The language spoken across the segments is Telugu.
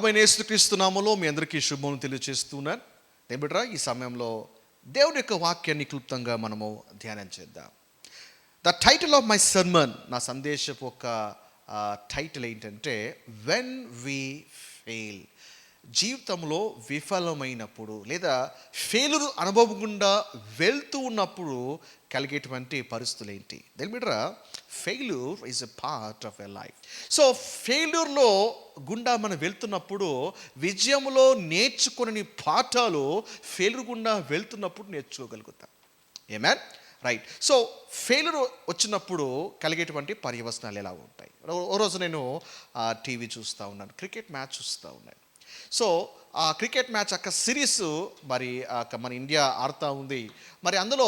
ప్రభువైన యేసుక్రీస్తు నామములో మీ అందరికీ శుభములు తెలియజేస్తున్నాను. దేవుడా, ఈ సమయంలో దేవుని యొక్క వాక్యాన్ని క్లుప్తంగా మనము ధ్యానం చేద్దాం. The title of my sermon, నా సందేశపు ఒక టైటిల్ ఏంటంటే వెన్ వి ఫెయిల్. జీవితంలో విఫలమైనప్పుడు లేదా ఫెయిల్యూర్ అనుభవం గుండా వెళ్తూ ఉన్నప్పుడు కలిగేటువంటి పరిస్థితులు ఏంటి? బిడ్రా, failure is a part of a life. So ఫెయిల్యూర్లో గుండా మనం వెళ్తున్నప్పుడు విజయంలో నేర్చుకునే పాఠాలు ఫెయిల్యూర్ గుండా వెళ్తున్నప్పుడు నేర్చుకోగలుగుతాం. Amen right. సో ఫెయిల్యూర్ వచ్చినప్పుడు కలిగేటువంటి పర్యవసనాలు ఎలా ఉంటాయి? ఓ రోజు నేను టీవీ చూస్తూ ఉన్నాను, క్రికెట్ మ్యాచ్ చూస్తూ ఉన్నాను. సో ఆ క్రికెట్ మ్యాచ్ అక్క సిరీస్ మరి మన ఇండియా ఆడుతూ ఉంది. మరి అందులో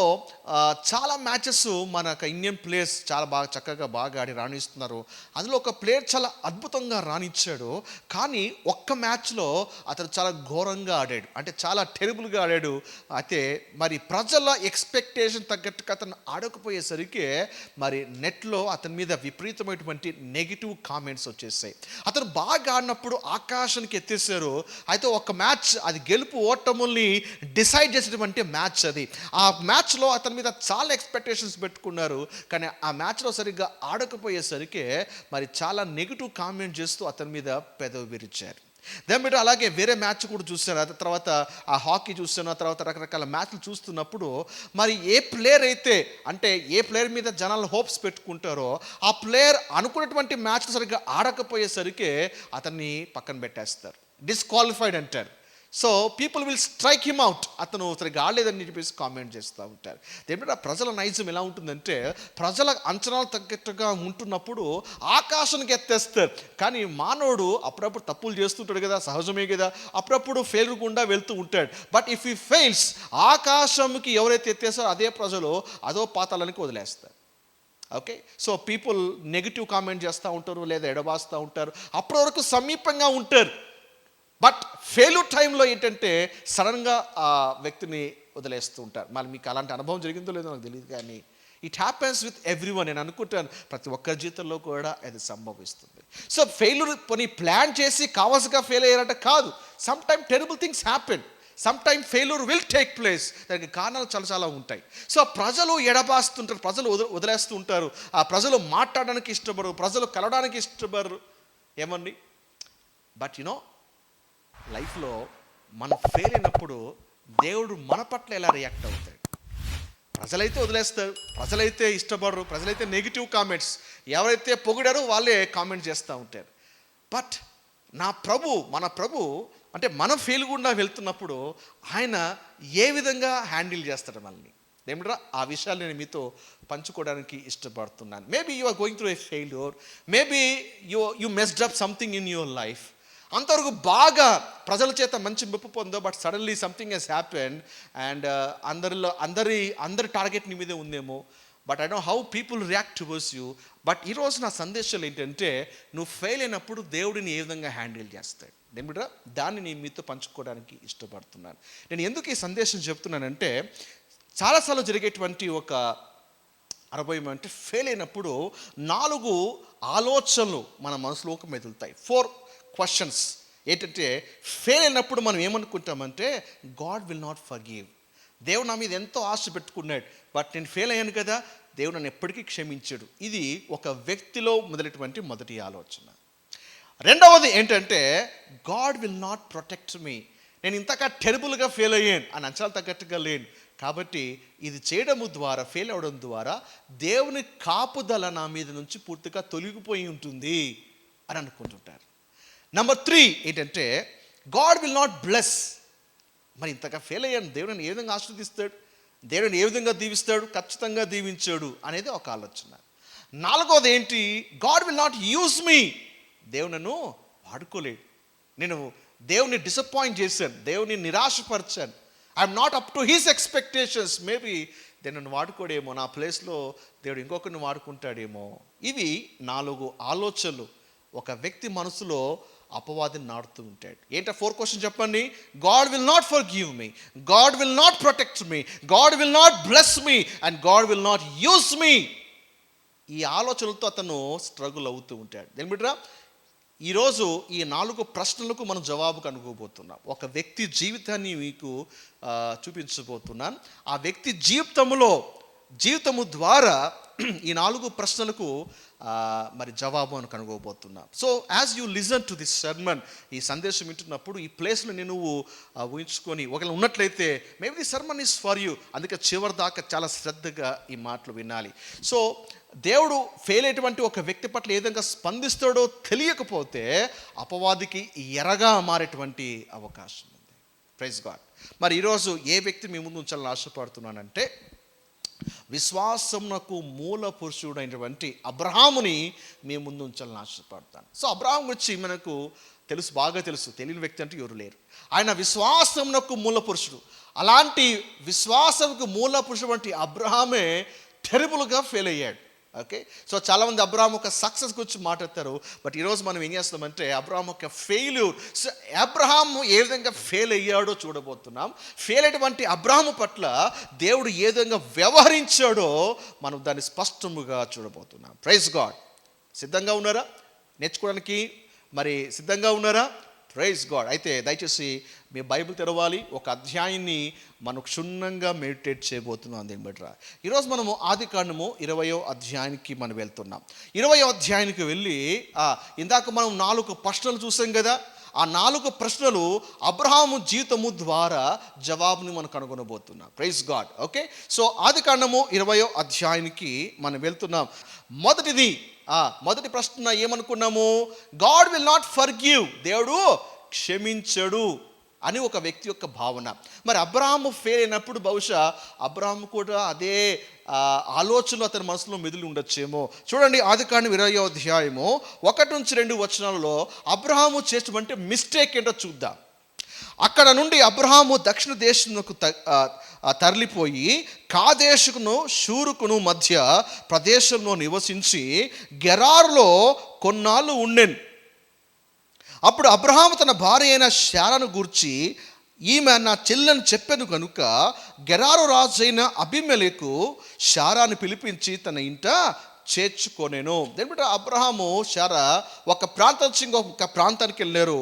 చాలా మ్యాచెస్ మన ఇండియన్ ప్లేయర్స్ చాలా బాగా చక్కగా బాగా ఆడి రాణిస్తున్నారు. అందులో ఒక ప్లేయర్ చాలా అద్భుతంగా రాణించాడు. కానీ ఒక్క మ్యాచ్లో అతను చాలా ఘోరంగా ఆడాడు, అంటే చాలా టెరిబుల్గా ఆడాడు. అయితే మరి ప్రజల ఎక్స్పెక్టేషన్ తగ్గట్టుగా అతను ఆడకపోయేసరికి మరి నెట్లో అతని మీద విపరీతమైనటువంటి నెగిటివ్ కామెంట్స్ వచ్చేసాయి. అతను బాగా ఆడినప్పుడు ఆకాశానికి ఎత్తేసారు. అయితే ఒక మ్యాచ్, అది గెలుపు ఓటముల్ని డిసైడ్ చేసేటువంటి మ్యాచ్ అది. ఆ మ్యాచ్లో అతని మీద చాలా ఎక్స్పెక్టేషన్స్ పెట్టుకున్నారు. కానీ ఆ మ్యాచ్లో సరిగ్గా ఆడకపోయేసరికి మరి చాలా నెగిటివ్ కామెంట్ చేస్తూ అతని మీద పెదవి విరిచారు. దాని మీద అలాగే వేరే మ్యాచ్ కూడా చూశాను. తర్వాత ఆ హాకీ చూశాను. తర్వాత రకరకాల మ్యాచ్లు చూస్తున్నప్పుడు మరి ఏ ప్లేయర్ అయితే, అంటే ఏ ప్లేయర్ మీద జనాలు హోప్స్ పెట్టుకుంటారో ఆ ప్లేయర్ అనుకున్నటువంటి మ్యాచ్లు సరిగ్గా ఆడకపోయేసరికి అతన్ని పక్కన పెట్టేస్తారు, డిస్క్వాలిఫైడ్ అంటారు. So people will strike him out, అతను సరిగ్గా ఆడలేదని చెప్పేసి కామెంట్ చేస్తూ ఉంటారు. దేనిపై ప్రజల నైజం ఎలా ఉంటుందంటే, ప్రజల అంచనాలు తగ్గట్టుగా ఉంటున్నప్పుడు ఆకాశానికి ఎత్తేస్తారు. కానీ మానవుడు అప్పుడప్పుడు తప్పులు చేస్తుంటాడు కదా, సహజమే కదా, అప్పుడప్పుడు ఫెయిల్యూర్ గుండా వెళ్తూ ఉంటాడు. బట్ ఇఫ్ హీ ఫెయిల్స్, ఆకాశంకి ఎవరైతే ఎత్తేస్తారో అదే ప్రజలు అదో పాతాళానికి వదిలేస్తారు. Okay. So people negative comment చేస్తూ ఉంటారు లేదా ఎడబాస్తూ ఉంటారు, అప్పటి వరకు సమీపంగా ఉంటారు. బట్ ఫెయిల్యూర్ టైంలో ఏంటంటే సడన్గా ఆ వ్యక్తిని వదిలేస్తూ ఉంటారు. మళ్ళీ మీకు అలాంటి అనుభవం జరిగిందో లేదో నాకు తెలియదు, కానీ ఇట్ హ్యాపెన్స్ విత్ ఎవ్రీవన్. నేను అనుకుంటాను ప్రతి ఒక్కరి జీవితంలో కూడా అది సంభవిస్తుంది. సో ఫెయిల్యూర్ పోనీ ప్లాన్ చేసి కావాల్సిగా ఫెయిల్ అయ్యారంటే కాదు. Some time terrible things happen, some time failure will take place. దానికి కారణాలు చాలా చాలా ఉంటాయి. సో ప్రజలు ఎడబాస్తుంటారు, ప్రజలు వదిలేస్తూ ఉంటారు, ఆ ప్రజలు మాట్లాడడానికి ఇష్టపడరు, ప్రజలు కలవడానికి ఇష్టపడరు. ఏమండి? బట్ లైఫ్లో మనం ఫెయిల్ అయినప్పుడు దేవుడు మన పట్ల ఎలా రియాక్ట్ అవుతాడు? ప్రజలైతే వదిలేస్తారు, ప్రజలైతే ఇష్టపడరు, ప్రజలైతే నెగిటివ్ కామెంట్స్, ఎవరైతే పొగిడారో వాళ్ళే కామెంట్ చేస్తూ ఉంటారు. బట్ మన ప్రభు అంటే మనం ఫెయిల్ గుండా వెళ్తున్నప్పుడు ఆయన ఏ విధంగా హ్యాండిల్ చేస్తాడు మనల్ని? ఏమిట్రా, ఆ విషయాలు నేను మీతో పంచుకోవడానికి ఇష్టపడుతున్నాను. Maybe you are going through a failure, maybe you messed up something in your life. అంతవరకు బాగా ప్రజల చేత మంచి మెప్పు పొందో, but suddenly something has happen and అందరి టార్గెట్ నీ మీదే ఉందేమో. But I don't know how people react towards you. But ఈరోజు నా సందేశాలు ఏంటంటే, నువ్వు ఫెయిల్ అయినప్పుడు దేవుడిని ఏ విధంగా హ్యాండిల్ చేస్తాడు దేనిమిట్రా, దాన్ని నేను మీతో పంచుకోవడానికి ఇష్టపడుతున్నాను. నేను ఎందుకు ఈ సందేశం చెప్తున్నానంటే, చాలాసార్లు జరిగేటువంటి ఒక అనుభవం అంటే, ఫెయిల్ అయినప్పుడు 4 ఆలోచనలు మన మనసులోకి మెదులుతాయి. 4 క్వశ్చన్స్ ఏంటంటే, ఫెయిల్ అయినప్పుడు మనం ఏమనుకుంటామంటే, గాడ్ విల్ నాట్ ఫర్గివ్. దేవుడు నా మీద ఎంతో ఆశ పెట్టుకున్నాడు, బట్ నేను ఫెయిల్ అయ్యాను కదా, దేవుడు నన్ను ఎప్పటికీ క్షమించాడు. ఇది ఒక వ్యక్తిలో మొదలైనటువంటి మొదటి ఆలోచన. రెండవది ఏంటంటే, God will not protect me. నేను ఇంతగా టెరిబుల్గా ఫెయిల్ అయ్యాను, అని అంచనాలు తగ్గట్టుగా లేను, కాబట్టి ఇది చేయడం ద్వారా, ఫెయిల్ అవ్వడం ద్వారా దేవుని కాపుదల నా మీద నుంచి పూర్తిగా తొలగిపోయి ఉంటుంది అని అనుకుంటుంటారు. నెంబర్ 3 ఏంటంటే, గాడ్ విల్ నాట్ బ్లెస్. మరి ఇంతగా ఫెయిల్ అయ్యాను, దేవుడిని ఏ విధంగా ఆశీర్వదిస్తాడు, దేవుడిని ఏ విధంగా దీవిస్తాడు? ఖచ్చితంగా దీవించాడు అనేది ఒక ఆలోచన. 4వది ఏంటి? God will not use me. దేవుడు నన్ను వాడుకోలేడు, నేను దేవుని డిసప్పాయింట్ చేశాను, దేవుని నిరాశపరిచాను, I'm not up to his expectations. Maybe దేవుడు నన్ను వాడుకోడేమో, నా ప్లేస్లో దేవుడు ఇంకొకరిని వాడుకుంటాడేమో. ఇవి 4 ఆలోచనలు ఒక వ్యక్తి మనసులో అపవాదిని నాడుతూ ఉంటాడు. ఏంటో 4 క్వశ్చన్ చెప్పండి. God will not forgive me, God will not protect me, God will not bless me, and God will not use మీ. ఈ ఆలోచనలతో అతను స్ట్రగుల్ అవుతూ ఉంటాడు. దేనిమిట్రా, ఈరోజు ఈ 4 ప్రశ్నలకు మనం జవాబు కనుక్కోబోతున్నాం. ఒక వ్యక్తి జీవితాన్ని మీకు చూపించబోతున్నాను. ఆ వ్యక్తి జీవితము ద్వారా ఈ 4 ప్రశ్నలకు మరి జవాబు అని కనుగోబోతున్నాం. So as you listen to this sermon, ఈ సందేశం వింటున్నప్పుడు ఈ ప్లేస్లో నువ్వు ఊహించుకొని ఒకవేళ ఉన్నట్లయితే maybe the sermon is for you. అందుకే చివరి దాకా చాలా శ్రద్ధగా ఈ మాటలు వినాలి. సో దేవుడు ఫెయిల్ అయ్యేటువంటి ఒక వ్యక్తి పట్ల ఏ విధంగా స్పందిస్తాడో తెలియకపోతే అపవాదికి ఎరగా మారేటువంటి అవకాశం ఉంది. Praise God. మరి ఈరోజు ఏ వ్యక్తి మీ ముందు ఉంచాలని ఆశపడుతున్నానంటే విశ్వాసమునకు మూల పురుషుడైనటువంటి అబ్రహాముని మీ ముందు ఉంచాలని ఆశపడతాను. సో అబ్రహాం గురించి మనకు బాగా తెలుసు. తెలియని వ్యక్తి అంటే ఎవరు లేరు. ఆయన విశ్వాసమునకు మూల పురుషుడు. అలాంటి విశ్వాసముకు మూల పురుషుడు వంటి అబ్రహామే టెరిబుల్గా ఫెయిల్ అయ్యాడు. ఓకే, సో చాలామంది అబ్రహాం ఒక సక్సెస్ గురించి మాట్లాడతారు. బట్ ఈరోజు మనం ఏం చేస్తామంటే అబ్రహాం ఒక ఫెయిల్యూర్. సో అబ్రహాం ఏ విధంగా ఫెయిల్ అయ్యాడో చూడబోతున్నాం. ఫెయిల్ అయ్యేటువంటి అబ్రహాము పట్ల దేవుడు ఏ విధంగా వ్యవహరించాడో మనం దాన్ని స్పష్టముగా చూడబోతున్నాం. Praise God. సిద్ధంగా ఉన్నారా? నేర్చుకోవడానికి మరి సిద్ధంగా ఉన్నారా? Praise God. అయితే దయచేసి మీ బైబిల్ తెరవాలి. ఒక అధ్యాయాన్ని మనం క్షుణ్ణంగా మెడిటేట్ చేయబోతున్నాం. దీన్ని బట్టి ఈరోజు మనము ఆదికాండము 20వ అధ్యాయానికి మనం వెళ్తున్నాం. 20వ అధ్యాయానికి వెళ్ళి ఇందాక మనం 4 ప్రశ్నలు చూసాం కదా. ఆ 4 ప్రశ్నలు అబ్రహాము జీవితము ద్వారా జవాబుని మనం కనుగొనబోతున్నాం. Praise God. ఓకే, సో ఆదికాండము 20వ అధ్యాయానికి మనం వెళ్తున్నాం. మొదటి ప్రశ్న ఏమనుకున్నాము? God will not forgive. దేవుడు క్షమించడు అని ఒక వ్యక్తి యొక్క భావన. మరి అబ్రహాము ఫెయిల్ అయినప్పుడు బహుశా అబ్రహాము కూడా అదే ఆలోచనలు అతని మనసులో మెదిలి ఉండొచ్చేమో. చూడండి ఆదికాండం 20వ అధ్యాయము 1-2 వచనాలలో అబ్రహాము చేసినటువంటి మిస్టేక్ ఏంటో చూద్దాం. అక్కడ నుండి అబ్రహాము దక్షిణ దేశమునకు తరలిపోయి కాదేశుకును షూరుకును మధ్య ప్రదేశంలో నివసించి గెరారులో కొన్నాళ్ళు ఉండెను. అప్పుడు అబ్రహాము తన భార్య అయిన శారాను గూర్చి, ఈమె నా చెల్లెని చెప్పాను కనుక గెరారు రాజు అయిన అబీమెలెకు శారాను పిలిపించి తన ఇంట చేర్చుకొనెను. దేనిబట్టి అబ్రహాము శారా ఒక ప్రాంతం నుంచి ఇంకొక ప్రాంతానికి వెళ్ళారు.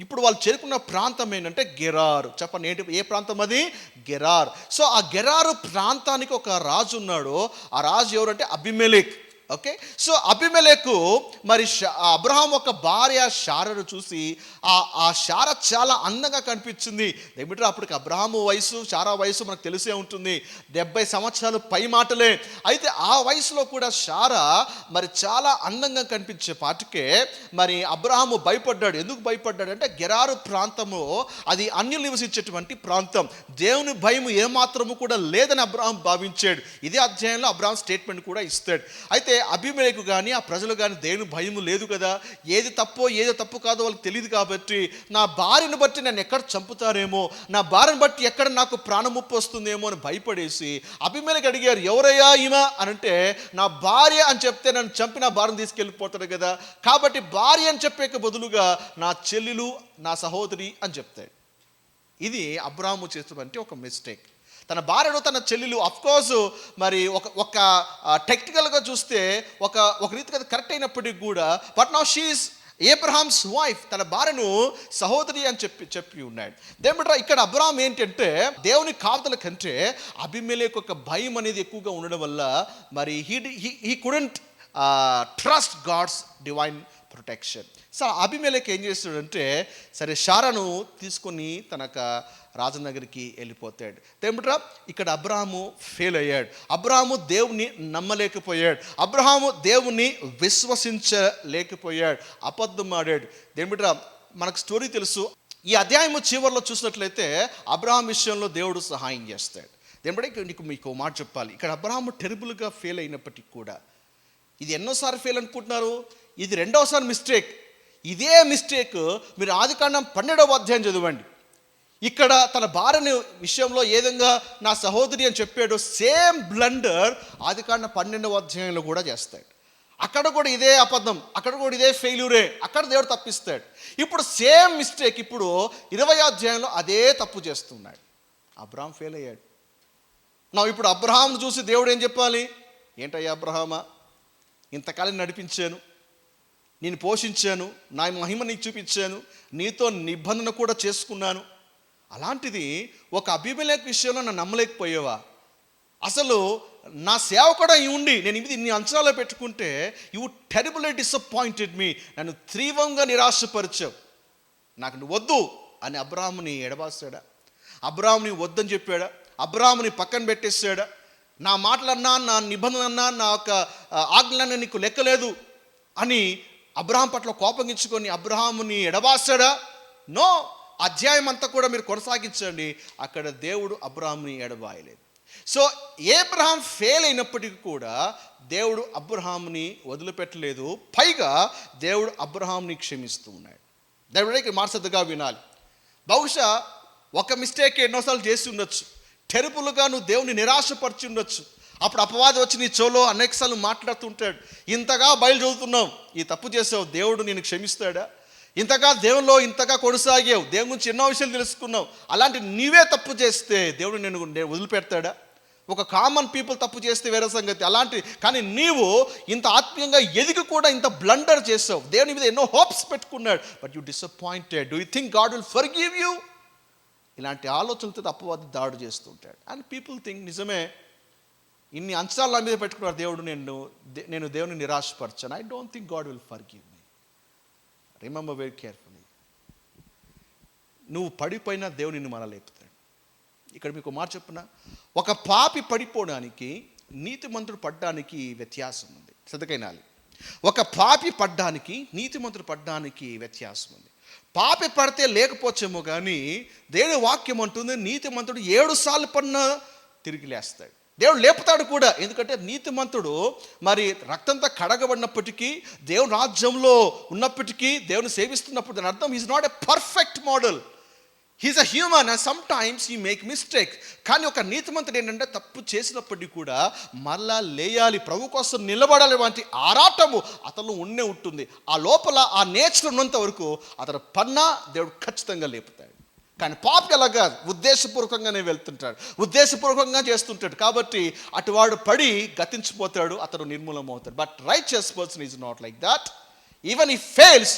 ఇప్పుడు వాళ్ళు చేరుకున్న ప్రాంతం ఏంటంటే గెరారు. చెప్పండి ఏంటి, ఏ ప్రాంతం అది? గెరార్. సో ఆ గెరారు ప్రాంతానికి ఒక రాజు ఉన్నాడు. ఆ రాజు ఎవరంటే అబీమెలెక్. ఓకే, సో అబీమెలెకు మరి అబ్రహాం ఒక భార్య శారను చూసి ఆ శార చాలా అందంగా కనిపించింది. ఏమిటో అప్పటికి అబ్రహాము వయసు శారా వయసు మనకు తెలిసే ఉంటుంది, 70 సంవత్సరాలు పై మాటలే. అయితే ఆ వయసులో కూడా శారా మరి చాలా అందంగా కనిపించే పాటికే మరి అబ్రహాము భయపడ్డాడు. ఎందుకు భయపడ్డాడు అంటే గెరారు ప్రాంతము అది అన్యులు నివసించేటువంటి ప్రాంతం. దేవుని భయం ఏమాత్రము కూడా లేదని అబ్రహాం భావించాడు. ఇదే అధ్యాయంలో అబ్రహాం స్టేట్మెంట్ కూడా ఇస్తాడు. అయితే అబీమెలెకు కానీ ఆ ప్రజలు కానీ దేవుని భయము లేదు కదా. ఏది తప్పు కాదో వాళ్ళకి తెలియదు కాబట్టి నా భార్యను బట్టి నన్ను ఎక్కడ చంపుతారేమో, నా భార్యను బట్టి ఎక్కడ నాకు ప్రాణముప్పు వస్తుందేమో అని భయపడేసి అబీమెలెకు అడిగారు, ఎవరయ్యా ఈమె అని అంటే, నా భార్య అని చెప్తే నన్ను చంపి నా భార్యను తీసుకెళ్ళిపోతాడు కదా, కాబట్టి భార్య అని చెప్పేక బదులుగా నా చెల్లెలు నా సహోదరి అని చెప్తాడు. ఇది అబ్రహాము చేస్తున్నటువంటి ఒక మిస్టేక్. తన భార్యను తన చెల్లెలు అఫ్కోర్స్ మరి ఒక టెక్నికల్గా చూస్తే ఒక రీతిగా కరెక్ట్ అయినప్పటికీ కూడా but now she is Abraham's wife. తన భార్యను సహోదరి అని చెప్పి ఉన్నాడు. దేవుడు ఇక్కడ అబ్రహాం ఏంటంటే దేవుని కాపుదల కంటే అబీమెలెకు ఒక భయం అనేది ఎక్కువగా ఉండడం వల్ల మరి he couldn't trust God's divine protection. So Abimelech ఏం చేస్తాడంటే సరే శారాను తీసుకొని తనక రాజనగరికి వెళ్ళిపోతాడు. దేవుడు ఇక్కడ అబ్రహాము ఫెయిల్ అయ్యాడు. అబ్రహాము దేవుని నమ్మలేకపోయాడు. అబ్రహాము దేవుని విశ్వసించలేకపోయాడు. అబద్ధం ఆడాడు. దేవుడు మనకు స్టోరీ తెలుసు. ఈ అధ్యాయము చివరిలో చూసినట్లయితే అబ్రహాం విషయంలో దేవుడు సహాయం చేస్తాడు. దేవుడు మీకు మాట చెప్పాలి. ఇక్కడ అబ్రహాము టెరిబుల్గా ఫెయిల్ అయినప్పటికీ కూడా ఇది ఎన్నోసారి ఫెయిల్ అనుకుంటున్నారు, ఇది 2వసారి మిస్టేక్. ఇదే మిస్టేక్ మీరు ఆదికాండం 12వ అధ్యాయం చదవండి. ఇక్కడ తన భార్యని విషయంలో ఏ విధంగా నా సహోదరి అని చెప్పాడో సేమ్ బ్లండర్ ఆదికాండం 12వ అధ్యాయంలో కూడా చేస్తాడు. అక్కడ కూడా ఇదే అబద్ధం, అక్కడ కూడా ఇదే ఫెయిల్యూరే, అక్కడ దేవుడు తప్పిస్తాడు. ఇప్పుడు సేమ్ మిస్టేక్ ఇప్పుడు 20వ అధ్యాయంలో అదే తప్పు చేస్తున్నాడు. అబ్రహాం ఫెయిల్ అయ్యాడు. ఇప్పుడు అబ్రహాం చూసి దేవుడు ఏం చెప్పాలి? ఏంటయ్యా అబ్రహామా, ఇంతకాలం నడిపించాను, నేను పోషించాను, నా మహిమ నీకు చూపించాను, నీతో నిబంధన కూడా చేసుకున్నాను. అలాంటిది ఒక అబీమెలెకు విషయంలో నన్ను నమ్మలేకపోయావా? అసలు నా సేవకుడు అయి ఉండి నేను ఇది నీ అంచనాలో పెట్టుకుంటే యు టెరిబుల్లీ డిసప్పాయింటెడ్ మీ, నన్ను తీవ్రంగా నిరాశపరిచావు, నాకు నువ్వు వద్దు అని అబ్రాహాముని ఎడబాసాడా? అబ్రాహాముని వద్దని చెప్పాడా? అబ్రాహాముని పక్కన పెట్టేశాడా? నా మాటలన్నా, నా నిబంధన అన్నా, నా యొక్క ఆజ్ఞలన్నా నీకు లెక్కలేదు అని అబ్రాహాం పట్ల కోపగించుకొని అబ్రాహాముని ఎడబాసాడా? నో. అధ్యాయం అంతా కూడా మీరు కొనసాగించండి, అక్కడ దేవుడు అబ్రాహాముని ఎడబాయలేదు. సో ఏబ్రహాం ఫెయిల్ అయినప్పటికీ కూడా దేవుడు అబ్రహాముని వదిలిపెట్టలేదు. పైగా దేవుడు అబ్రహాంని క్షమిస్తూ ఉన్నాడు. దేవుడికి మార్చదుగా వినాలి. బహుశా ఒక మిస్టేక్ ఎన్నోసార్లు చేసి ఉండొచ్చు, టెరుపులుగా నువ్వు దేవుని నిరాశపరిచి ఉండొచ్చు. అప్పుడు అపవాది వచ్చి నీ చెవులో అనేకసార్లు మాట్లాడుతుంటాడు, ఇంతగా బయలు చదువుతున్నావు, ఈ తప్పు చేసావు, దేవుడు నేను క్షమిస్తాడా? ఇంతగా దేవుల్లో ఇంతగా కొనసాగావు, దేవుని గురించి ఎన్నో విషయాలు తెలుసుకున్నావు, అలాంటి నీవే తప్పు చేస్తే దేవుడు నేను వదిలిపెడతాడా? ఒక కామన్ పీపుల్ తప్పు చేస్తే వేరే సంగతి, అలాంటి కానీ నీవు ఇంత ఆత్మీయంగా ఎదిగి కూడా ఇంత బ్లండర్ చేసావు, దేవుని మీద ఎన్నో హోప్స్ పెట్టుకున్నాడు, but you disappointed. Do you think God will forgive you? ఇలాంటి ఆలోచనలతో అపవాది దాడి చేస్తుంటాడు. అండ్ పీపుల్ థింక్ నిజమే, ఇన్ని అంచనాలు నా మీద పెట్టుకున్నారు దేవుడు, నేను దేవుని నిరాశపరచాను. I don't think God will forgive me. Remember very carefully, నువ్వు పడిపోయినా దేవుడు నిన్ను మనలేపుతాడు. ఇక్కడ మీకు మాట చెప్పున, ఒక పాపి పడిపోవడానికి నీతిమంతుడు పడ్డానికి వ్యత్యాసం ఉంది. సదకైనాలి, ఒక పాపి పడ్డానికి నీతిమంతుడు పడ్డానికి వ్యత్యాసం ఉంది. పాపి పడితే లేకపోవచ్చేమో కానీ దేవుని వాక్యం అంటుంది నీతిమంతుడు 7 సార్లు పడినా తిరిగి లేస్తాడు. దేవుడు లేపుతాడు కూడా, ఎందుకంటే నీతిమంతుడు మరి రక్తంతో కడగబడినప్పటికీ, దేవుని రాజ్యంలో ఉన్నప్పటికీ, దేవుని సేవిస్తున్నప్పుడు, దాని అర్థం is not a perfect model, he is a human and sometimes he make mistakes. కానీ ఒక నీతిమంతుడు ఏంటంటే తప్పు చేసినప్పటికీ కూడా మళ్ళా లేయాలి, ప్రభు కోసం నిలబడాలి వంటి ఆరాటము అతను ఉండే ఉంటుంది. ఆ లోపల ఆ నేచర్ ఉన్నంత వరకు అతను పన్నా దేవుడు ఖచ్చితంగా లేపుతాడు. కానీ పాపి అలాగా ఉద్దేశపూర్వకంగానే వెళ్తుంటాడు, ఉద్దేశపూర్వకంగా చేస్తుంటాడు. కాబట్టి అటువాడు పడి గతించిపోతాడు, అతడు నిర్మూలమవుతాడు. But righteous person is not like that. Even he fails,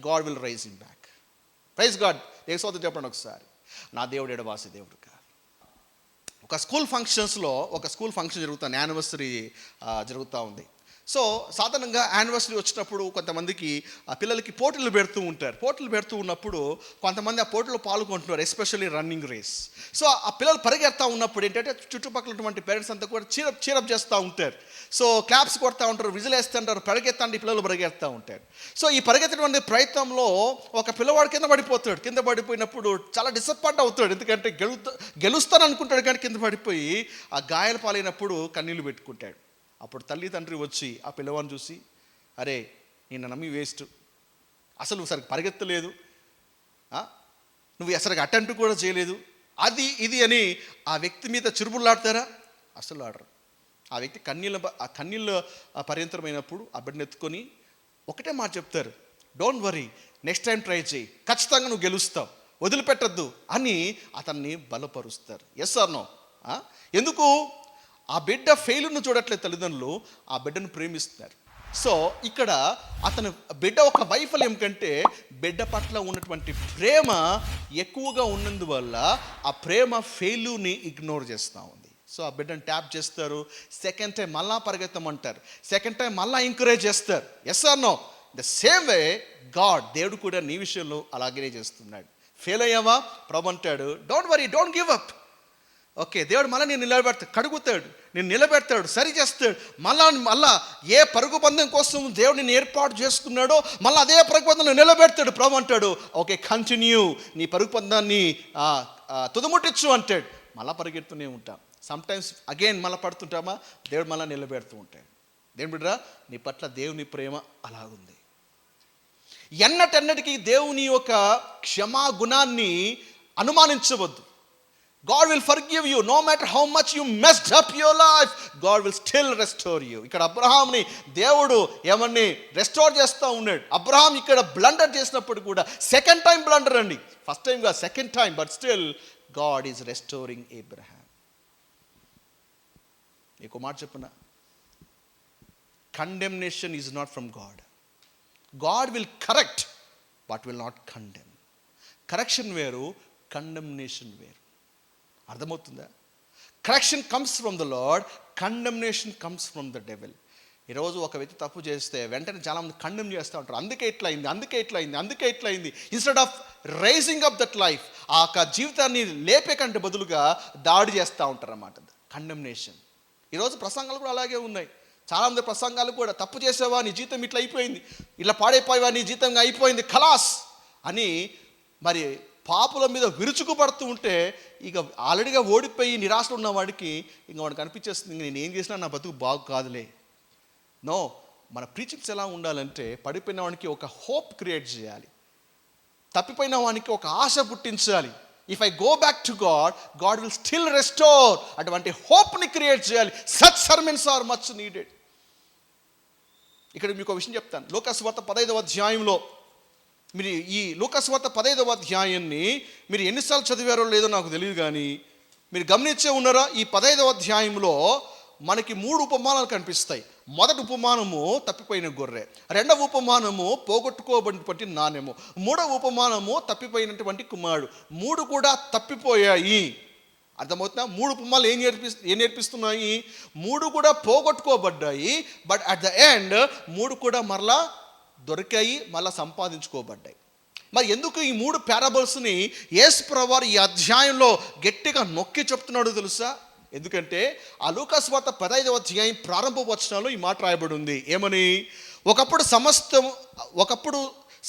God will raise him back. Praise God. దేశోత చెప్పండి ఒకసారి, నా దేవుడు ఎడబాసి దేవుడు కాదు. ఒక స్కూల్ ఫంక్షన్ జరుగుతుంది, యానివర్సరీ జరుగుతూ ఉంది. సో సాధారణంగా యానివర్సరీ వచ్చినప్పుడు కొంతమందికి ఆ పిల్లలకి పోటీలు పెడుతూ ఉంటారు. పోటీలు పెడుతూ ఉన్నప్పుడు కొంతమంది ఆ పోటీలో పాల్గొంటున్నారు, ఎస్పెషల్లీ రన్నింగ్ రేస్. సో ఆ పిల్లలు పరిగెడతా ఉన్నప్పుడు ఏంటంటే చుట్టుపక్కల ఉన్నటువంటి పేరెంట్స్ అంతా కూడా చీరప్ చేస్తూ ఉంటారు. సో క్లాప్స్ కొడతా ఉంటారు, విజిల్ వేస్తుంటారు, పరిగెత్తండి పిల్లలు పరిగెడతా ఉంటారు. సో ఈ పరిగెత్తటువంటి ప్రయత్నంలో ఒక పిల్లవాడు కింద పడిపోతాడు. కింద పడిపోయినప్పుడు చాలా డిసప్పాయింట్ అవుతాడు, ఎందుకంటే గెలుస్తాను అనుకుంటాడు కానీ కింద పడిపోయి ఆ గాయాల పాలైనప్పుడు కన్నీళ్లు పెట్టుకుంటాడు. అప్పుడు తల్లి తండ్రి వచ్చి ఆ పిల్లవాడిని చూసి, అరే నిన్ను నమ్మి వేస్ట్, అసలు నువ్వు సరిగ్గా పరిగెత్తలేదు, నువ్వు అసలు అటెంప్ట్ కూడా చేయలేదు, అది ఇది అని ఆ వ్యక్తి మీద చిరుబుల్లాడతారా? అసలు ఆడరు. ఆ వ్యక్తి కన్నీళ్ళ పర్యంతరమైనప్పుడు ఆ బిడ్డను ఎత్తుకొని ఒకటే మాట చెప్తారు, don't worry, next time try చేయి, ఖచ్చితంగా నువ్వు గెలుస్తావు, వదిలిపెట్టద్దు అని అతన్ని బలపరుస్తారు. Yes or no? ఎందుకు? ఆ బిడ్డ ఫెయిల్ను చూడట్లేదు తల్లిదండ్రులు, ఆ బిడ్డను ప్రేమిస్తున్నారు. సో ఇక్కడ అతను బిడ్డ ఒక వైఫల్యం కంటే బిడ్డ పట్ల ఉన్నటువంటి ప్రేమ ఎక్కువగా ఉన్నందువల్ల ఆ ప్రేమ ఫెయిల్యూని ఇగ్నోర్ చేస్తూ ఉంది. సో ఆ బిడ్డను ట్యాప్ చేస్తారు, సెకండ్ టైం మళ్ళా పరిగెత్తమంటారు, సెకండ్ టైం మళ్ళా ఎంకరేజ్ చేస్తారు. Yes or no? The same way God, దేవుడు కూడా నీ విషయంలో అలాగే చేస్తున్నాడు. ఫెయిల్ అయ్యావా? ప్రభు అంటాడు don't worry, don't give up. Okay, దేవుడు మళ్ళీ నేను నిలబెడతాడు, కడుగుతాడు, నేను నిలబెడతాడు, సరి చేస్తాడు. మళ్ళా ఏ పరుగు పందెం కోసం దేవుడు నేను ఏర్పాటు చేసుకున్నాడో మళ్ళీ అదే పరుగు పందెంలో నిలబెడతాడు. ప్రభు అంటాడు ఓకే కంటిన్యూ, నీ పరుగు పందాన్ని తుదముట్టించు అంటాడు. మళ్ళీ పరిగెడుతూనే ఉంటాం. సమ్టైమ్స్ అగైన్ మళ్ళీ పడుతుంటామా, దేవుడు మళ్ళీ నిలబెడుతూ ఉంటాడు. దేవుని బిడ్డరా, నీ పట్ల దేవుని ప్రేమ అలాగుంది. ఎన్నటెన్నటికీ దేవుని యొక్క క్షమా గుణాన్ని అనుమానించవద్దు. God will forgive you no matter how much you messed up your life. God will still restore you. ఇక్కడ అబ్రహాంని దేవుడు ఏమని రెస్టోర్ చేస్తూ ఉన్నాడు. అబ్రహాం ఇక్కడ బ్లండర్ చేసినప్పుడు కూడా సెకండ్ టైం బ్లండర్ అండి, ఫస్ట్ టైం కాదు, second time, but still God is restoring Abraham. నీకు మాట చెప్పున, condemnation is not from God. God will correct but will not condemn. Correction వేరు, కండెమ్నేషన్ వేరు. అర్థమవుతుందా? Correction comes from the lord, condemnation comes from the devil. ఈరోజు ఒక వ్యక్తి తప్పు చేస్తే వెంటనే చాలామంది కండెమ్ చేస్తూ ఉంటారు. అందుకే ఇట్లా అయింది. Instead of rising up that life, ఆ యొక్క జీవితాన్ని లేపే కంటే బదులుగా దాడి చేస్తూ ఉంటారు అన్నమాట. కండెమ్నేషన్. ఈరోజు ప్రసంగాలు కూడా అలాగే ఉన్నాయి. చాలామంది ప్రసంగాలు కూడా తప్పు చేసావా, నీ జీవితం ఇట్లా అయిపోయింది, ఇలా పాడైపోయావా, నీ జీవితం అయిపోయింది, ఖలాస్ అని మరి పాపుల మీద విరుచుకుపడుతూ ఉంటే ఇక ఆల్రెడీగా ఓడిపోయి నిరాశలో ఉన్న వాడికి ఇంకా వాడికి అనిపించేస్తుంది, నేను ఏం చేసినా నా బతుకు బాగు కాదులే. నో, మన ప్రీచింగ్స్ ఎలా ఉండాలంటే పడిపోయిన వానికి ఒక హోప్ క్రియేట్ చేయాలి, తప్పిపోయిన వానికి ఒక ఆశ పుట్టించాలి. If I go back to God, God will still restore. అటువంటి హోప్ని క్రియేట్ చేయాలి. Such sermons are much needed. ఇక్కడ మీకు ఒక విషయం చెప్తాను. లూకాసు వార్త 15వ అధ్యాయంలో మీరు ఈ లూకాసు వార్త 15వ అధ్యాయాన్ని మీరు ఎన్నిసార్లు చదివారో లేదో నాకు తెలియదు, కానీ మీరు గమనించే ఉన్నారా, ఈ 15వ అధ్యాయంలో మనకి 3 ఉపమానాలు కనిపిస్తాయి. మొదటి ఉపమానము తప్పిపోయిన గొర్రె, రెండవ ఉపమానము పోగొట్టుకోబడినటువంటి నాణెము, మూడవ ఉపమానము తప్పిపోయినటువంటి కుమారుడు. 3 కూడా తప్పిపోయాయి. అర్థమవుతుందా? 3 ఉపమానాలు ఏం నేర్పిస్తున్నాయి? 3 కూడా పోగొట్టుకోబడ్డాయి, బట్ అట్ ద ఎండ్ 3 కూడా మరలా దొరికాయి, మళ్ళీ సంపాదించుకోబడ్డాయి. మరి ఎందుకు ఈ 3 పారాబుల్స్ని యేసు ప్రభువారు ఈ అధ్యాయంలో గట్టిగా నొక్కి చెప్తున్నాడో తెలుసా? ఎందుకంటే ఆ లూకాసు వార్త 15వ అధ్యాయం ప్రారంభ వచనాల్లో ఈ మాట రాయబడి ఉంది. ఏమని? ఒకప్పుడు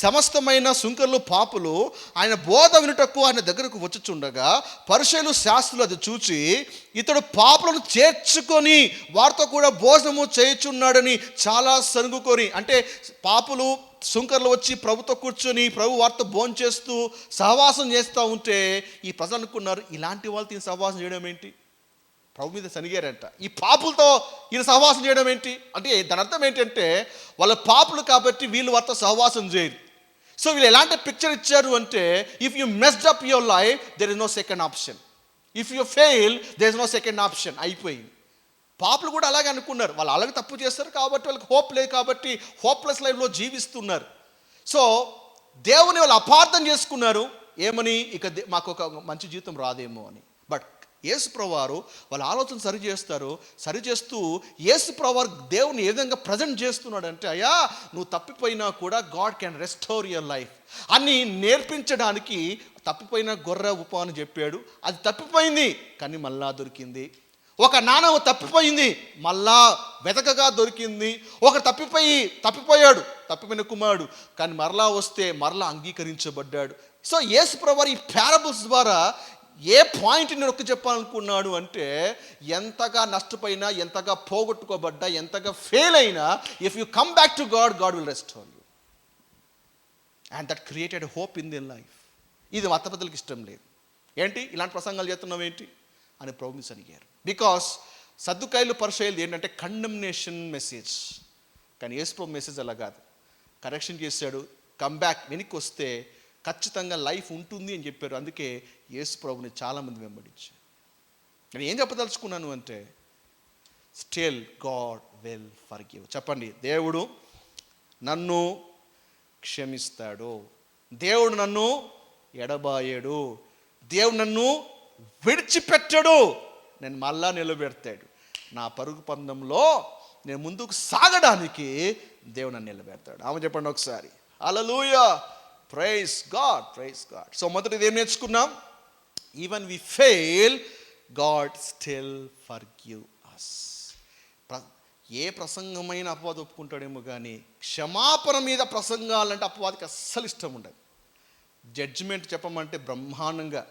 సమస్తమైన సుంకర్లు పాపులు ఆయన బోధ వినుటకు ఆయన దగ్గరకు వచ్చుచుండగా పరిసయ్యులు శాస్త్రులు అది చూచి, ఇతడు పాపులను చేర్చుకొని వారితో కూడా భోజనము చేయుచున్నాడని చాలా సనుగుకొని, అంటే పాపులు సుంకర్లు వచ్చి ప్రభుతో కూర్చొని ప్రభు వారితో భోజనం చేస్తూ సహవాసం చేస్తూ ఉంటే ఈ ప్రజలు అనుకున్నారు, ఇలాంటి వాళ్ళతో ఈయన సహవాసం చేయడం ఏంటి? ప్రభు మీద సనిగారంట. ఈ పాపులతో ఈయన సహవాసం చేయడం ఏంటి అంటే దాని అర్థం ఏంటంటే వాళ్ళ పాపులు కాబట్టి వీళ్ళు వారితో సహవాసం చేయరు. సో వీళ్ళు ఎలాంటి పిక్చర్ ఇచ్చారు అంటే, if you messed up your life there is no second option, if you fail there is no second option. అయిపోయింది. పాపులు కూడా అలాగే అనుకున్నారు. వాళ్ళు అలాగే తప్పు చేస్తారు కాబట్టి వాళ్ళకి హోప్ లేదు, కాబట్టి హోప్లెస్ లైఫ్లో జీవిస్తున్నారు. సో దేవుని వాళ్ళు అపార్థం చేసుకున్నారు. ఏమని? ఇక మాకు ఒక మంచి జీవితం రాదేమో అని. బట్ యేసు ప్రభువారు వాళ్ళ ఆలోచన సరిచేస్తూ యేసు ప్రభువారు దేవుని ఏ విధంగా ప్రజెంట్ చేస్తున్నాడంటే, అయ్యా నువ్వు తప్పిపోయినా కూడా God can restore your life అని నేర్పించడానికి తప్పిపోయిన గొర్రె ఉపమానం చెప్పాడు. అది తప్పిపోయింది కానీ మళ్ళా దొరికింది. ఒక నాణెం తప్పిపోయింది, మళ్ళా వెతకగా దొరికింది. ఒక తప్పిపోయాడు, తప్పిపోయిన కుమారుడు, కానీ మరలా వస్తే మరలా అంగీకరించబడ్డాడు. సో యేసు ప్రభువారు ఈ పారబుల్స్ ద్వారా ఏ పాయింట్ని నొక్కి చెప్పాలనుకున్నాడు అంటే, ఎంతగా నష్టపోయినా, ఎంతగా పోగొట్టుకోబడ్డా, ఎంతగా ఫెయిల్ అయినా, if you come back to God, God will restore you. And that created hope in their life. ఇది మత పెద్దలకు ఇష్టం లేదు. ఏంటి ఇలాంటి ప్రసంగాలు చేస్తున్నావు ఏంటి అని ప్రభుని అడిగారు. బికాస్ సద్దుకాయలు పరిచయాలు ఏంటంటే కండెమ్నేషన్ మెసేజ్, కానీ యేసు ప్రభు మెసేజ్ అలా కాదు. కరెక్షన్ చేశాడు, కమ్ బ్యాక్, వెనక్కి వస్తే ఖచ్చితంగా లైఫ్ ఉంటుంది అని చెప్పారు. అందుకే యేసు ప్రభుని చాలామంది వెంబడించారు. నేను ఏం చెప్పదలుచుకున్నాను అంటే, స్టిల్ గాడ్ విల్ ఫర్గివ్. చెప్పండి, దేవుడు నన్ను క్షమిస్తాడు, దేవుడు నన్ను ఎడబాయాడు, దేవుడు నన్ను విడిచిపెట్టాడు, నేను మళ్ళా నిలబెడతాడు. నా పరుగు పందెంలో నేను ముందుకు సాగడానికి దేవుడు నన్ను నిలబెడతాడు. ఆమె చెప్పండి ఒకసారి hallelujah, praise God, praise God. So మొదటిది ఏం నేర్చుకున్నాం? Even we fail, God still forgive us. ఏ ప్రసంగమైన అపవాది ఒప్పుకుంటాడేమో కానీ క్షమాపణ మీద ప్రసంగాలంటే అపవాదికి అస్సలు ఇష్టం ఉండదు. జడ్జిమెంట్ చెప్పమంటే బ్రహ్మాండంగా.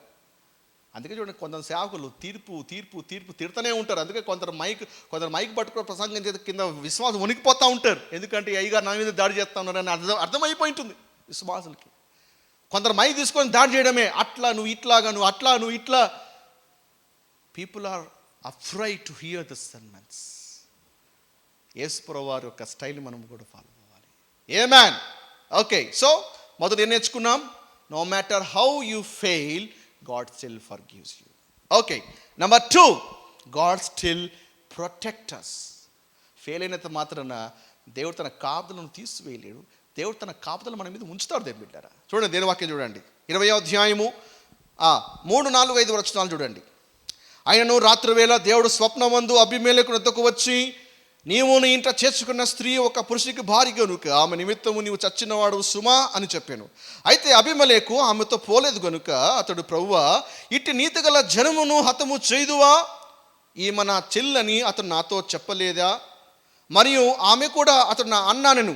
అందుకే చూడండి, కొందరు సేవకులు తీర్పు తిడుతూనే ఉంటారు. అందుకే కొందరు మైక్ పట్టుకుని ప్రసంగం చేత కింద విశ్వాసం వణికిపోతూ ఉంటారు. ఎందుకంటే అయ్యగారు నా మీద దాడి చేస్తూ ఉన్నారని అర్థమైపోయి ఉంటుంది విశ్వాసులకి. కొందరు మైక్ తీసుకొని దాడి చేయడమే, అట్లా నువ్వు ఇట్లాగా, నువ్వు అట్లా నువ్వు ఇట్లా. People are afraid to hear the sermons. యేసు ప్రభువు వారి యొక్క స్టైల్ మనం కూడా ఫాలో అవ్వాలి. ఆమేన్. ఓకే, సో మొదటి ఏం నేర్చుకున్నాం? No matter how you fail, God still forgives you. Okay, number 2, God still protect us. Fail అయినంత మాత్రాన దేవుడు తన కాపుదలను తీసివేయలేడు. దేవుడు తన కాపుదల మన మీద ఉంచుతాడు. దేవుడు బిడ్డారా, చూడండి దేని వాక్యం చూడండి, 20వ అధ్యాయము 3, 4, 5 వచనాలు చూడండి. ఆయనను రాత్రివేళ దేవుడు స్వప్నమందు అబీమెలెకు వద్దకు వచ్చి, నీవు నీ ఇంట చేర్చుకున్న స్త్రీ ఒక పురుషునికి భార్య గనుక ఆమె నిమిత్తము నీవు చచ్చినవాడు సుమా అని చెప్పాను. అయితే అబీమెలెకు ఆమెతో పోలేదు గనుక అతడు, ప్రభువా, ఇట్టి నీతిగల జనమును హతము చేయుదువా? ఈమె నా చెల్లని అతడు నాతో చెప్పలేదా? మరియు ఆమె కూడా అతడు నా అన్నానెను,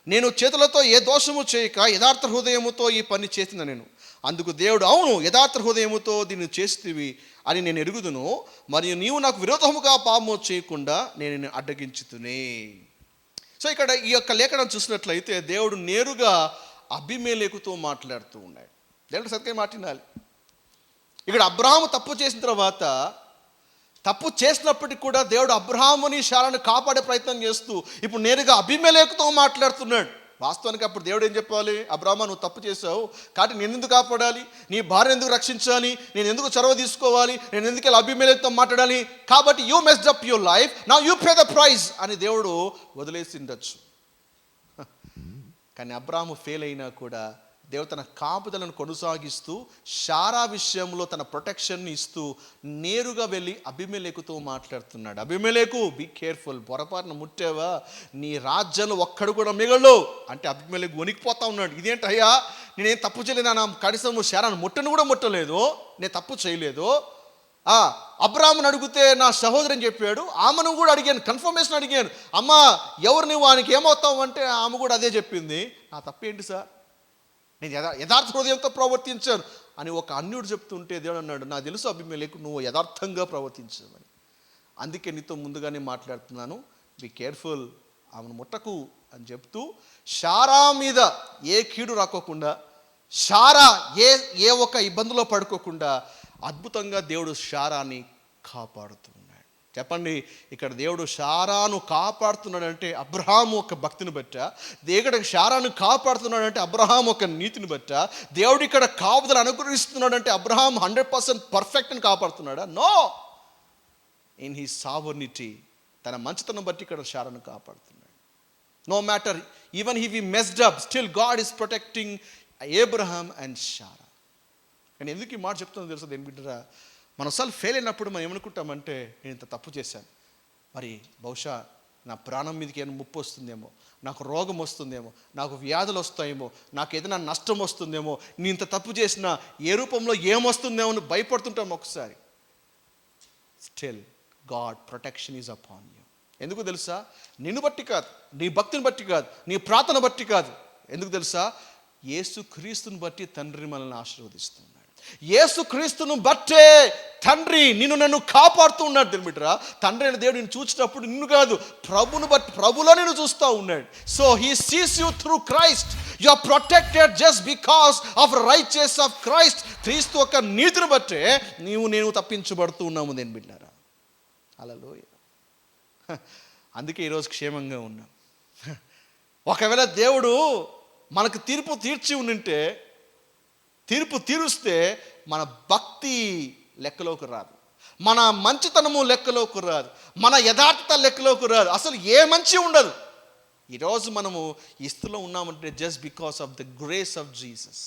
నేను చేతులతో ఏ దోషము చేయక యథార్థ హృదయముతో ఈ పని చేసిన నేను. అందుకు దేవుడు, అవును, యథార్థ హృదయముతో దీన్ని చేస్తేవి అని నేను ఎరుగుదును, మరియు నీవు నాకు విరోధముగా పాపము చేయకుండా నేను నిన్ను అడ్డగించుతునే. సో ఇక్కడ ఈ యొక్క లేఖనం చూసినట్లయితే దేవుడు నేరుగా అబీమెలెకుతో మాట్లాడుతూ ఉన్నాడు. దేవుడు సత్యం మాట్లాడాలి. ఇక్కడ అబ్రహాము తప్పు చేసిన తర్వాత, తప్పు చేసినప్పటికీ కూడా దేవుడు అబ్రహాముని శారాను కాపాడే ప్రయత్నం చేస్తూ ఇప్పుడు నేరుగా అబీమెలెకుతో మాట్లాడుతున్నాడు. వాస్తవానికి అప్పుడు దేవుడు ఏం చెప్పాలి? అబ్రహామా, నువ్వు తప్పు చేసావు కాబట్టి నేను ఎందుకు కాపాడాలి, నీ భార్య ఎందుకు రక్షించాలి, నేను ఎందుకు చొరవ తీసుకోవాలి, నేను ఎందుకు ఇలా అబీమెలెకుతో మాట్లాడాలి, కాబట్టి you messed up your life, now you pay the price అని దేవుడు వదిలేసి ఉండొచ్చు. కానీ అబ్రహాము ఫెయిల్ అయినా కూడా దేవుడు తన కాపుదలను కొనసాగిస్తూ శారా విషయంలో తన ప్రొటెక్షన్ని ఇస్తూ నేరుగా వెళ్ళి అబీమెలెకుతో మాట్లాడుతున్నాడు. అబీమెలెకు, బీ కేర్ఫుల్, పొరపాటున ముట్టావా నీ రాజ్యంలో ఒక్కడు కూడా మిగలడు అంటే అబీమెలెకు వణికిపోతా ఉన్నాడు. ఇదేంటి అయ్యా, నేనేం తప్పు చేయలేదు, నా కనీసం శారాను ముట్టను కూడా ముట్టలేదు, నేను తప్పు చేయలేదు. అబ్రాహామును అడిగితే నా సహోదరుని చెప్పాడు, ఆమెను కూడా అడిగాను, కన్ఫర్మేషన్ అడిగాను, అమ్మా ఎవరు నువ్వు, ఆయనకి ఏమవుతావు అంటే ఆమె కూడా అదే చెప్పింది. నా తప్పేంటి సార్, నేను యథార్థ హృదయంతో ప్రవర్తించాను అని ఒక అన్యుడు చెప్తుంటే దేవుడు అన్నాడు, నాకు తెలుసు అబీమెలెకు నువ్వు యథార్థంగా ప్రవర్తించావని, అందుకే నీతో ముందుగానే మాట్లాడుతున్నాను, బీ కేర్ఫుల్, ఆమెను ముట్టకు అని చెప్తూ శారా మీద ఏ కీడు రాకోకుండా, శారా ఏ ఒక ఇబ్బందిలో పడుకోకుండా అద్భుతంగా దేవుడు శారాని కాపాడుతున్నాడు. చెప్పండి, ఇక్కడ దేవుడు శారాను కాపాడుతున్నాడంటే అబ్రహాము ఒక భక్తిని బట్ట, ఇక్కడ శారాను కాపాడుతున్నాడంటే అబ్రహాం ఒక నీతిని బట్ట, దేవుడు ఇక్కడ కాపుదలు అనుగ్రహిస్తున్నాడంటే అబ్రహాం 100% పర్ఫెక్ట్ అని కాపాడుతున్నాడా? నో, ఇన్ హీ సావర్నిటీ, తన మంచితనం బట్టి ఇక్కడ శారాను కాపాడుతున్నాడు. No matter even he we messed up, still God is protecting Abraham and Sarah. నేను ఎందుకు ఈ మాట చెప్తుందో తెలుసు దేని బిడ్డరా, మనసారి ఫెయిల్ అయినప్పుడు మనం ఏమనుకుంటామంటే, నేను ఇంత తప్పు చేశాను, మరి బహుశా నా ప్రాణం మీదకి ఏమైనా ముప్పు వస్తుందేమో, నాకు రోగం వస్తుందేమో, నాకు వ్యాధులు వస్తాయేమో, నాకు ఏదైనా నష్టం వస్తుందేమో, నేను ఇంత తప్పు చేసినా ఏ రూపంలో ఏమొస్తుందేమో అని భయపడుతుంటాం ఒకసారి. Still God protection is upon you. ఎందుకు తెలుసా? నిన్ను బట్టి కాదు, నీ భక్తిని బట్టి కాదు, నీ ప్రార్థన బట్టి కాదు. ఎందుకు తెలుసా? యేసుక్రీస్తుని బట్టి తండ్రి మనల్ని ఆశీర్వదిస్తున్నాడు. యేసుక్రీస్తును బట్టే తండ్రి నిన్ను నన్ను కాపాడుతూ ఉన్నాడు. తెలిమిట్రా, తండ్రి అయిన దేవుడు నిన్ను చూసినప్పుడు నిన్ను కాదు, ప్రభును బట్టి, ప్రభులో నిన్ను చూస్తూ ఉన్నాడు. So he sees you through Christ. You are protected just because of righteous of Christ. క్రీస్తు యొక్క నీతిని బట్టే నేను తప్పించబడుతూ ఉన్నాము దేని బిడ్డారా. హల్లెలూయా. అందుకే ఈరోజు క్షేమంగా ఉన్నాం. ఒకవేళ దేవుడు మనకు తీర్పు తీర్చి ఉంటే, తీర్పు తీరుస్తే మన భక్తి లెక్కలోకి రాదు, మన మంచితనము లెక్కలోకి రాదు, మన యథార్థత లెక్కలోకి రాదు, అసలు ఏ మంచి ఉండదు. ఈరోజు మనము ఈ స్థితిలో ఉన్నామంటే just because of the grace of Jesus.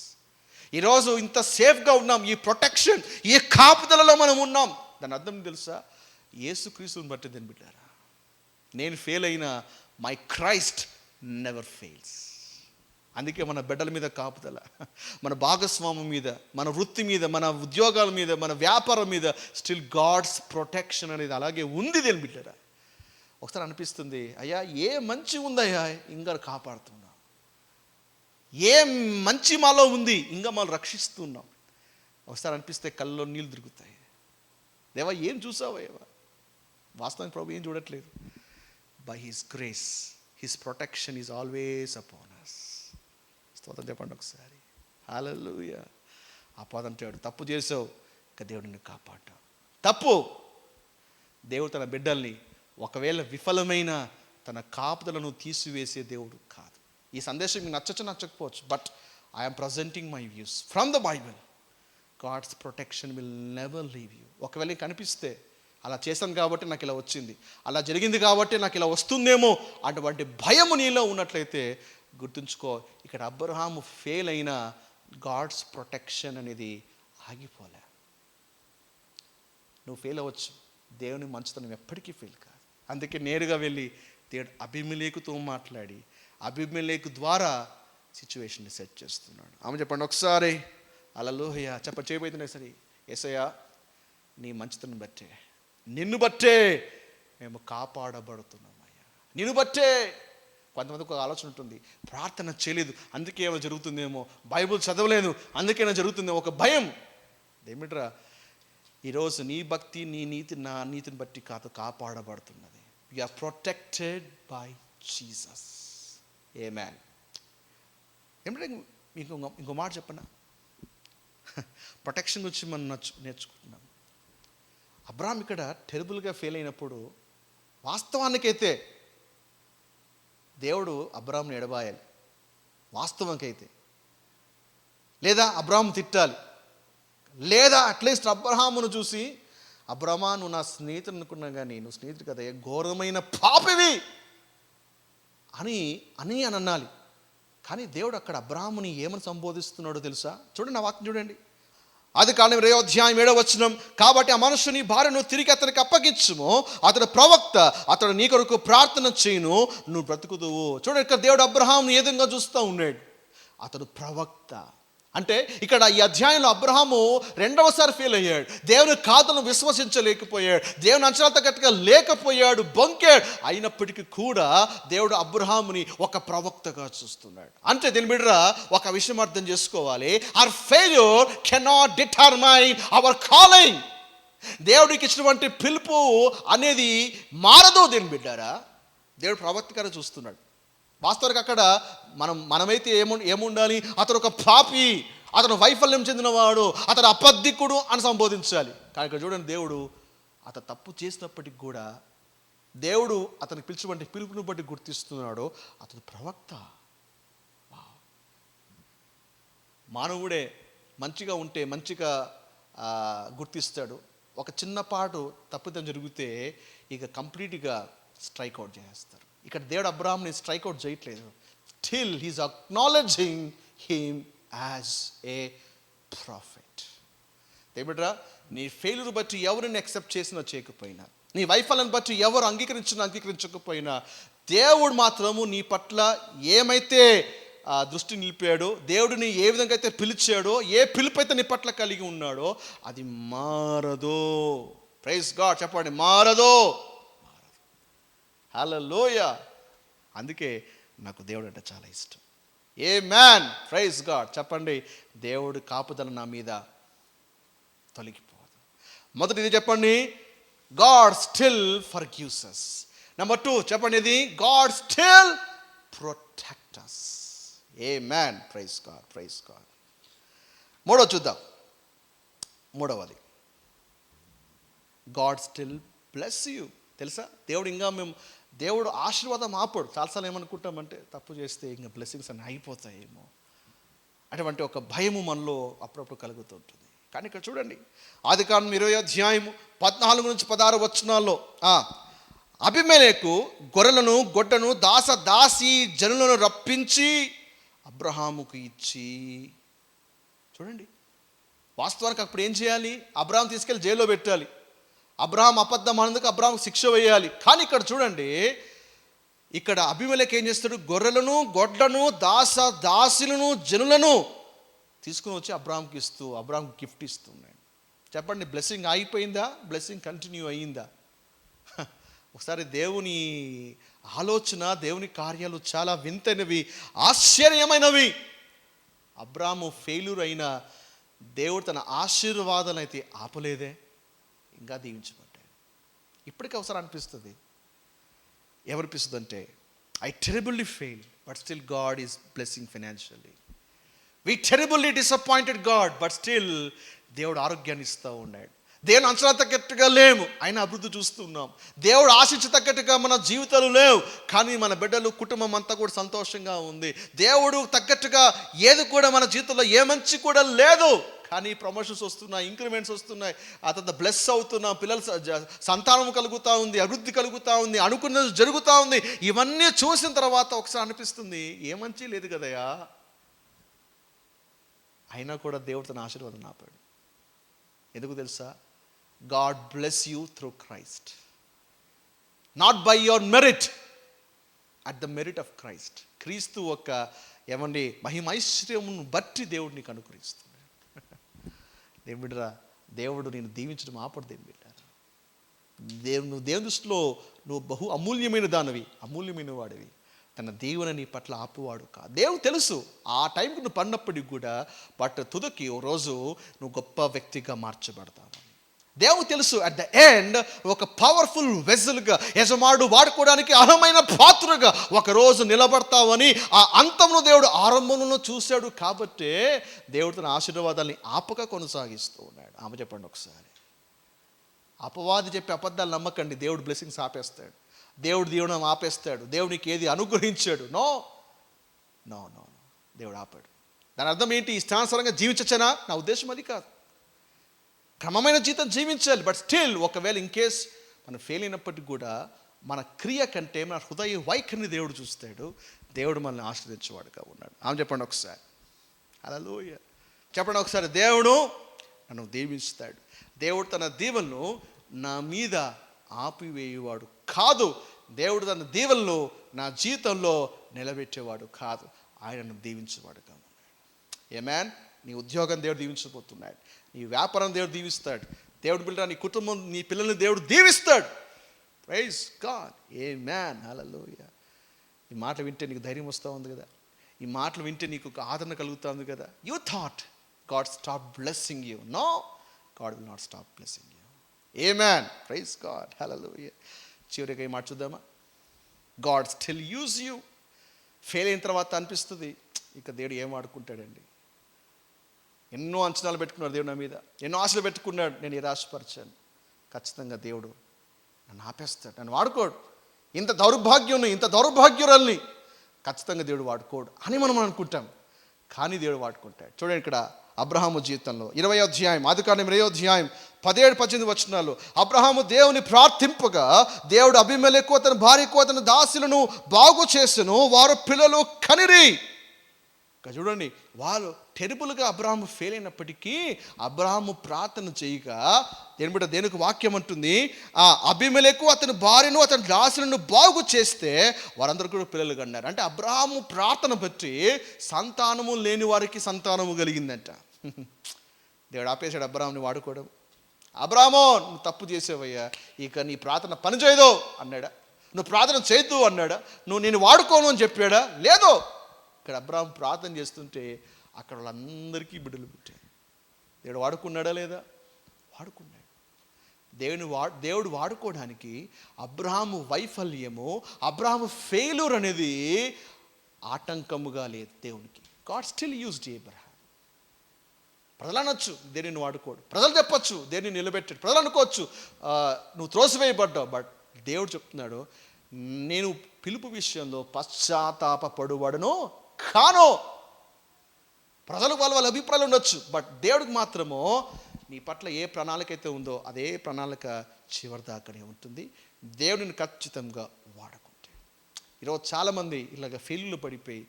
ఈరోజు ఇంత సేఫ్గా ఉన్నాం, ఈ ప్రొటెక్షన్, ఈ కాపుదలలో మనం ఉన్నాం. దాని అర్థం తెలుసా? యేసుక్రీస్తుని బట్టి దాన్ని బిడ్డారా, నేను ఫెయిల్ అయినా మై క్రైస్ట్ నెవర్ ఫెయిల్స్. అందుకే మన బిడ్డల మీద కాపుదల, మన భాగస్వామ్యం మీద, మన వృత్తి మీద, మన ఉద్యోగాల మీద, మన వ్యాపారం మీద స్టిల్ గాడ్స్ ప్రొటెక్షన్ అనేది అలాగే ఉంది. దేని బిడ్డరా, ఒకసారి అనిపిస్తుంది, అయ్యా ఏ మంచి ఉందయ్యా ఇంకా కాపాడుతున్నాం, ఏ మంచి మాలో ఉంది ఇంకా మనం రక్షిస్తున్నాం. ఒకసారి అనిపిస్తే కళ్ళలో నీళ్ళు తిరుగుతాయి. దేవా ఏం చూసావయ్యా? వాస్తవానికి ప్రభు ఏం చూడట్లేదు. By his grace, his protection is always upon us. స్తోత్రం చెప్పండి ఒకసారి. హల్లెలూయా. ఆ పదంటాడు, తప్పు చేసావు, ఇక దేవుడు నిన్ను కాపాడ్డాడు. తప్పు, దేవుడు తన బిడ్డల్ని ఒకవేళ విఫలమైన తన కాపుదలను తీసివేసే దేవుడు కాదు. ఈ సందేశం మీకు నచ్చకపోవచ్చు, but I'm presenting my views from the Bible. God's protection will never leave you. ఒకవేళ కనిపిస్తే అలా చేశాను కాబట్టి నాకు ఇలా వచ్చింది, అలా జరిగింది కాబట్టి నాకు ఇలా వస్తుందేమో, అటువంటి భయము నీలో ఉన్నట్లయితే గుర్తుంచుకో, ఇక్కడ అబ్రహాము ఫెయిల్ అయిన గాడ్స్ ప్రొటెక్షన్ అనేది ఆగిపోలే. నువ్వు ఫెయిల్ అవ్వచ్చు, దేవుని మంచితనం ఎప్పటికీ ఫెయిల్ కాదు. అందుకే నేరుగా వెళ్ళి దేవుడు అబీమెలెకుతో మాట్లాడి అబీమెలెకు ద్వారా సిచ్యువేషన్ని సెట్ చేస్తున్నాడు. ఆమె చెప్పండి ఒకసారి హల్లెలూయా. చేయబోతున్నాయి సరే. యేసయ్యా, నీ మంచితనం బట్టే, నిన్ను బట్టే మేము కాపాడబడుతున్నామయ్యా, నిన్ను బట్టే. కొంతమందికి ఒక ఆలోచన ఉంటుంది, ప్రార్థన చేయలేదు అందుకే ఏమైనా జరుగుతుందేమో, బైబుల్ చదవలేదు అందుకేమైనా జరుగుతుందేమో, ఒక భయం. ఏమిట్రా, ఈరోజు నీ భక్తి నీ నీతి నా నీతిని బట్టి కాదు కాపాడబడుతున్నది. You are protected by Jesus. Amen. ఏమిటంటే ఇంకో మాట చెప్పనా, ప్రొటెక్షన్ గురించి మనం నేర్చుకుంటున్నాం. అబ్రాహాం ఇక్కడ టెరిబుల్గా ఫెయిల్ అయినప్పుడు వాస్తవానికైతే దేవుడు అబ్రాహాంని ఎడబాయాలి, వాస్తవానికైతే. లేదా అబ్రాహాం తిట్టాలి, లేదా అట్లీస్ట్ అబ్రహామును చూసి, అబ్రహమా నువ్వు నా స్నేహితుడు అనుకున్నా కానీ నువ్వు స్నేహితుడు కదా, ఘోరమైన పాపివి అని అని అనాలి. కానీ దేవుడు అక్కడ అబ్రహాముని ఏమని సంబోధిస్తున్నాడో తెలుసా? చూడండి, నా వాక్యం చూడండి. ఆదికాండం 2వ అధ్యాయం 7వ వచనం. కాబట్టి ఆ మనుషుని భార్యను తిరిగి అతనికి అప్పగించుము, అతడు ప్రవక్త, అతడు నీ కొరకు ప్రార్థన చేయును, నువ్వు బ్రతుకుదువు. చూడండి, ఇక్కడ దేవుడు అబ్రహాంని ఏ విధంగా చూస్తూ ఉన్నాడు, అతడు ప్రవక్త. అంటే ఇక్కడ ఈ అధ్యాయంలో అబ్రహాము రెండవసారి ఫెయిల్ అయ్యాడు, దేవుని కాదును విశ్వసించలేకపోయాడు, దేవుని అంచనా తగ్గట్టుగా లేకపోయాడు, బొంకాడు. అయినప్పటికీ కూడా దేవుడు అబ్రహాముని ఒక ప్రవక్తగా చూస్తున్నాడు. అంటే దీని బిడ్డరా ఒక విషయం అర్థం చేసుకోవాలి, our failure cannot determine our calling. దేవుడికి ఇచ్చినటువంటి పిలుపు అనేది మారదు. దీని బిడ్డారా, దేవుడు ప్రవక్తగా చూస్తున్నాడు. వాస్తవానికి అక్కడ మనమైతే ఏముండాలి, అతడు ఒక పాపి, అతను వైఫల్యం చెందినవాడు, అతడు అబద్ధికుడు అని సంబోధించాలి. కానీ ఇక్కడ చూడండి, దేవుడు అతను తప్పు చేసినప్పటికి కూడా దేవుడు అతనికి పిలిచినటువంటి పిలుపుని బట్టి గుర్తిస్తున్నాడు, అతడు ప్రవక్త. మానవుడే మంచిగా ఉంటే మంచిగా గుర్తిస్తాడు. ఒక చిన్నపాటు తప్పిదం జరిగితే ఇక కంప్లీట్గా స్ట్రైక్అవుట్ చేస్తారు. ఇక్కడ దేవుడు అబ్రహాంని స్ట్రైక్అవుట్ చేయట్లేదు. Still he's acknowledging him as a profit. ఏమిట్రా, నీ ఫెయిల్యూర్ బట్టి ఎవరిని యాక్సెప్ట్ చేసినా చేయకపోయినా, నీ వైఫల్యాన్ని బట్టి ఎవరు అంగీకరించకపోయినా, దేవుడు మాత్రము నీ పట్ల ఏమైతే దృష్టి నిలిపాడో, దేవుడిని ఏ విధంగా అయితే పిలిచాడో, ఏ పిలుపు అయితే నీ పట్ల కలిగి ఉన్నాడో అది మారదో. ప్రైజ్ గాడ్, చెప్పండి, మారదో. హల్లెలూయా. అందుకే నాకు దేవుడు అంటే చాలా ఇష్టం. ఆమేన్. Praise God. చెప్పండి, దేవుడు కాపుదల నా మీద తొలగిపోదు. మొదటిది చెప్పండి, God still forgives us. Number 2 చెప్పండి, ఇది God still protect us. Amen. Praise God, praise God. మూడో చూద్దాం. మూడవది, గాడ్ స్టిల్ బ్లెస్ యూ. తెలుసా, దేవుడు ఆశీర్వాదం ఆపడు. చాలాసార్లు ఏమనుకుంటామంటే తప్పు చేస్తే ఇంకా బ్లెస్సింగ్స్ అన్నీ అయిపోతాయేమో, అటువంటి ఒక భయము మనలో అప్పుడప్పుడు కలుగుతుంటుంది. కానీ ఇక్కడ చూడండి, ఆదికాండం 20వ అధ్యాయం 14 నుంచి 16 వచనాల్లో అబీమెలెకు గొర్రెలను గొడ్డను దాసీ జనులను రప్పించి అబ్రహాముకు ఇచ్చి. చూడండి, వాస్తవానికి అప్పుడు ఏం చేయాలి, అబ్రహాం తీసుకెళ్ళి జైల్లో పెట్టాలి, అబ్రహాం అబద్ధం అన్నందుకు అబ్రహాంకు శిక్ష వేయాలి. కానీ ఇక్కడ చూడండి, ఇక్కడ అబీమెలెకు ఏం చేస్తాడు, గొర్రెలను గొడ్లను దాసీలను జనులను తీసుకుని వచ్చి అబ్రహాంకి ఇస్తూ అబ్రహాంకి గిఫ్ట్ ఇస్తున్నాడు. చెప్పండి, బ్లెస్సింగ్ అయిపోయిందా, బ్లెస్సింగ్ కంటిన్యూ అయ్యిందా? ఒకసారి దేవుని ఆలోచన, దేవుని కార్యాలు చాలా వింతైనవి, ఆశ్చర్యమైనవి. అబ్రహాము ఫెయిల్యూర్ అయినా దేవుడు తన ఆశీర్వాదాలు అయితే ఆపలేదే, ఇంకా దీవించబడ్డాడు. ఇప్పటికీ అవసరం అనిపిస్తుంది. ఏమనిపిస్తుంది అంటే, I terribly fail but still God is blessing financially. We terribly disappointed God but still దేవుడు ఆరోగ్యాన్ని ఇస్తూ ఉన్నాడు. దేవుని అంచనా తగ్గట్టుగా లేము, అయినా అభివృద్ధి చూస్తున్నాం. దేవుడు ఆశించి తగ్గట్టుగా మన జీవితాలు లేవు, కానీ మన బిడ్డలు కుటుంబం అంతా కూడా సంతోషంగా ఉంది. దేవుడు తగ్గట్టుగా ఏది కూడా మన జీవితంలో ఏ మంచి కూడా లేదు, కానీ ప్రమోషన్స్ వస్తున్నాయి, ఇంక్రిమెంట్స్ వస్తున్నాయి, ఆ తర్వాత బ్లెస్ అవుతున్నా, పిల్లలు సంతానం కలుగుతూ ఉంది, అభివృద్ధి కలుగుతూ ఉంది, అనుకున్నది జరుగుతూ ఉంది. ఇవన్నీ చూసిన తర్వాత ఒకసారి అనిపిస్తుంది, ఏ మంచి లేదు కదయా. అయినా కూడా దేవుడు తన ఆశీర్వాదం ఆపాడు. ఎందుకు తెలుసా? God bless you through Christ, not by your merit, at the merit of Christ. క్రీస్తు ఒక ఏమండి మహిమైశ్వర్యమును బట్టి దేవుడు నీకు అనుగ్రహిస్తున్నాడు. దేవుడిరా, దేవుడు నేను దీవించడం ఆపడు. నువ్వు దేవుని దృష్టిలో నువ్వు బహు అమూల్యమైన దానివి, అమూల్యమైన వాడివి. తన దీవెన నీ పట్ల ఆపువాడు కాదు. దేవుడు తెలుసు ఆ టైంకి నువ్వు పడినప్పటికి కూడా, బట్ తుదకి ఓ రోజు నువ్వు గొప్ప వ్యక్తిగా మార్చబడతావు. దేవుడు తెలుసు అట్ ద ఎండ్ ఒక పవర్ఫుల్ వెజల్గా, యజమానుడు వాడుకోవడానికి అర్హమైన పాత్రగా ఒకరోజు నిలబడతావని ఆ అంతంలో దేవుడు ఆరంభంలో చూశాడు. కాబట్టే దేవుడు తన ఆశీర్వాదాన్ని ఆపక కొనసాగిస్తూ ఉన్నాడు. ఆమె చెప్పండి ఒకసారి. అపవాది చెప్పే అబద్ధాలు నమ్మకండి. దేవుడు బ్లెస్సింగ్స్ ఆపేస్తాడు, దేవుడు దీవెన ఆపేస్తాడు, దేవునికి ఏది అనుగ్రహించాడు. నో నో నో దేవుడు ఆపాడు. దాని అర్థం ఏంటి? ఇష్టానుసారంగా జీవించచ్చనా? నా ఉద్దేశం అది కాదు. క్రమమైన జీవితం జీవించాలి. బట్ స్టిల్ ఒకవేళ ఇన్కేస్ మనం ఫెయిల్ అయినప్పటికీ కూడా మన క్రియ కంటే మన హృదయ వైఖరిని దేవుడు చూస్తాడు. దేవుడు మనల్ని ఆశీర్వదించేవాడుగా ఉన్నాడు. ఆమె చెప్పండి ఒకసారి. హల్లెలూయా చెప్పండి ఒకసారి. దేవుడు నన్ను దీవిస్తాడు. దేవుడు తన దీవెనను నా మీద ఆపివేయువాడు కాదు. దేవుడు తన దీవెనలు నా జీవితంలో నిలబెట్టేవాడు కాదు. ఆయనను దీవించేవాడుగా ఉన్నాడు. ఆమేన్. నీ ఉద్యోగం దేవుడు దీవించబోతున్నాడు. నీ వ్యాపారం దేవుడు దీవిస్తాడు. దేవుడు బిడ్డ నీ కుటుంబం, నీ పిల్లల్ని దేవుడు దీవిస్తాడు. Praise God. ఆమేన్. హల్లెలూయా. ఈ మాటలు వింటే నీకు ధైర్యం వస్తూ ఉంది కదా. ఈ మాటలు వింటే నీకు ఒక ఆదరణ కలుగుతూ ఉంది కదా. You thought God stop blessing you. No, God will not stop blessing you. Amen. Praise God. Hallelujah. చివరిగా ఈ మాట చూద్దామా? God still use you. Fail అయిన తర్వాత అనిపిస్తుంది, ఇక దేవుడు ఏం వాడుకుంటాడండి. ఎన్నో అంచనాలు పెట్టుకున్నాడు దేవుడు నా మీద, ఎన్నో ఆశలు పెట్టుకున్నాడు, నేను నిరాశపరిచాను. ఖచ్చితంగా దేవుడు నన్ను ఆపేస్తాడు, నన్ను వాడుకోడు. ఇంత దౌర్భాగ్యురాల్ని ఖచ్చితంగా దేవుడు వాడుకోడు అని మనం అనుకుంటాం. కానీ దేవుడు వాడుకుంటాడు. చూడండి ఇక్కడ అబ్రహాము జీవితంలో 20వ అధ్యాయం, ఆదికాండం 20వ అధ్యాయం 17-18 వచనాలు. అబ్రహాము దేవుని ప్రార్థింపగా దేవుడు అబీమెలెకు అతని భార్యకు అతని దాసులను బాగు చేసెను, వారు పిల్లలు కనిరి. చూడండి, వాళ్ళు టెరిబుల్గా అబ్రహాము ఫెయిల్ అయినప్పటికీ అబ్రహాము ప్రార్థన చేయగా దేనికి వాక్యం అంటుంది, ఆ అబీమెలెకు అతని భార్యను అతని దాసులను బాగు చేస్తే వారందరూ కూడా పిల్లలు కన్నారు. అంటే అబ్రహాము ప్రార్థన బట్టి సంతానము లేని వారికి సంతానము కలిగిందంట. దేవుడు ఆపేశాడు అబ్రహాముని వాడుకోవడం. అబ్రహామో, నువ్వు తప్పు చేసేవయ్యా, ఇక నీ ప్రార్థన పని చేయదు అన్నాడా? నువ్వు ప్రార్థన చేయొద్దు అన్నాడా? నువ్వు నేను వాడుకోను అని చెప్పాడా? లేదు. ఇక్కడ అబ్రహాము ప్రార్థన చేస్తుంటే అక్కడ వాళ్ళందరికీ బిడ్డలు పుట్టారు. దేవుడు వాడుకున్నాడా లేదా? వాడుకున్నాడు. దేవుడు వాడుకోవడానికి అబ్రహాము వైఫల్యము, అబ్రహాము ఫెయిల్యూర్ అనేది ఆటంకముగా లేదు దేవునికి. God still used Abraham. ప్రజలు అనొచ్చు దేవుని వాడుకోడు, ప్రజలు చెప్పొచ్చు దేవుని నిలబెట్టాడు, ప్రజలు అనుకోవచ్చు నువ్వు త్రోసివేయబడ్డావు. బట్ దేవుడు చెప్తున్నాడు, నేను పిలుపు విషయంలో పశ్చాత్తాపపడువాడును కాను. ప్రజలకు వాళ్ళ అభిప్రాయాలు ఉండొచ్చు, బట్ దేవుడికి మాత్రము నీ పట్ల ఏ ప్రణాళిక అయితే ఉందో అదే ప్రణాళిక చివరి దాకానే ఉంటుంది. దేవుడిని ఖచ్చితంగా వాడుకుంటే. ఈరోజు చాలామంది ఇలాగ ఫెయిల్యూర్లు పడిపోయి